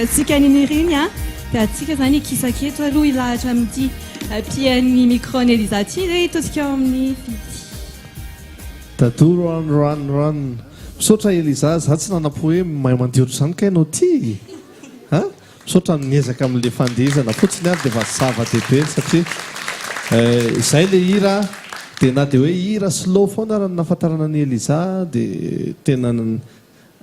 atsika niniriny a dia atsika zany kisaketo aloha ilahatra amin'ity pian'ny microne Eliza ty dia itaosika ao amin'ny fity tatoro rano misaotra Eliza za tsy nanapo hoe mahay mandiotro izany ka ianao ty a misaotra niezaka amin'le fandehizana fotsiny ary dia efa zava-dehibe satria izay le hira dia na dia hoe hira slow foana raha nahafantarana ny Eliza dia tena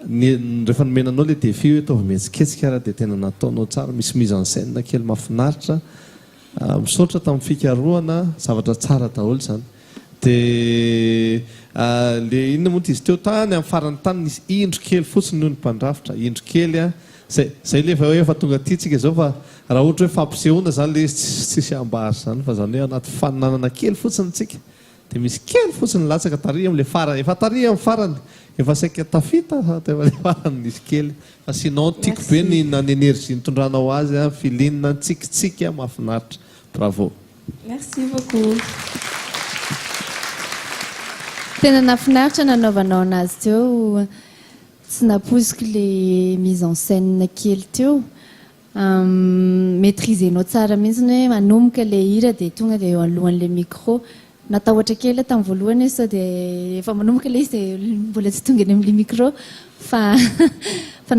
rehefa nomenanao le défi hoe ataovy mihetsiketsika raha dia tena nataonao tsara misy mise en scène kely mahafinaritra misaotra tamin'ny fikarohana zavatra tsara daholo izany dia le inona moa izy teo tany amin'ny farany tany nisy indro kely fotsiny noho ny mpandrafitra indro kely a zay le hoe efa tonga aty tsika zao fa raha ohatra hoe fampisehoana zany le tsisy ambary zany fa zany hoe anaty faninanana kely fotsiny tsika dia misy kely fotsiny latsaka taria amin'le farany efa taria amin'ny farany efa saika tafita le farany nisy kely fa sinon tiako be ny nany énergie nitondranao azy a filinina tsikitsiky mahafinaritra bravo merci beaucoup tena nafinaritra nanaovanao anazy teo tsy napoziko le mise en scène kely teo maîtrisenao tsara mihitsiny hoe manomboka le hira dia tonga dia eo alohan'le micro natahotra kely tamin'ny voalohany sao dia efa manomboka le izy dia mbola tsy tonga eny amin'le micro fa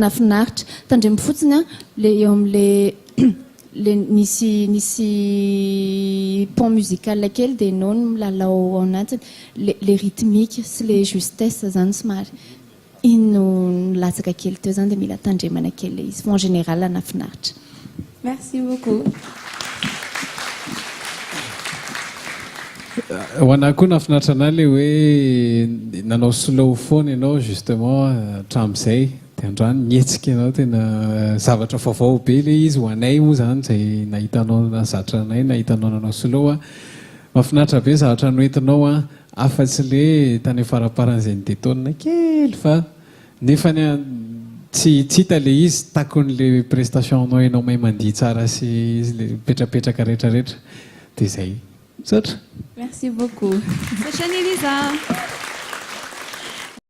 nafinaritra tandremo fotsiny a le eo amin'le le nisy pont musical kely dia nao no milalao ao anatiny le rythmique sy le justesse zany somary iny no latsaka kely teo zany dia mila tandremana kely izy fa en général nafinaritra merci beaucoup ho anahy koa nafinaritra anay le hoe nanao slow foana ianao justement hatramin'izay dia androany nietsika ianao tena zavatra vaovao be le izy ho anay moa zany zay nahitanao nazatra anay nahitanao nanao slow a mafinaritra be zavatra noentinao a afa-tsy le tany faraparan'izay nydetaonina kely fa nefany tsy hita le izy takon'le prestationnao ianao mahay mandihy tsara sy le petrapetraka rehetrarehetra dia zay misaotra merci beaucoup Sachin Eliza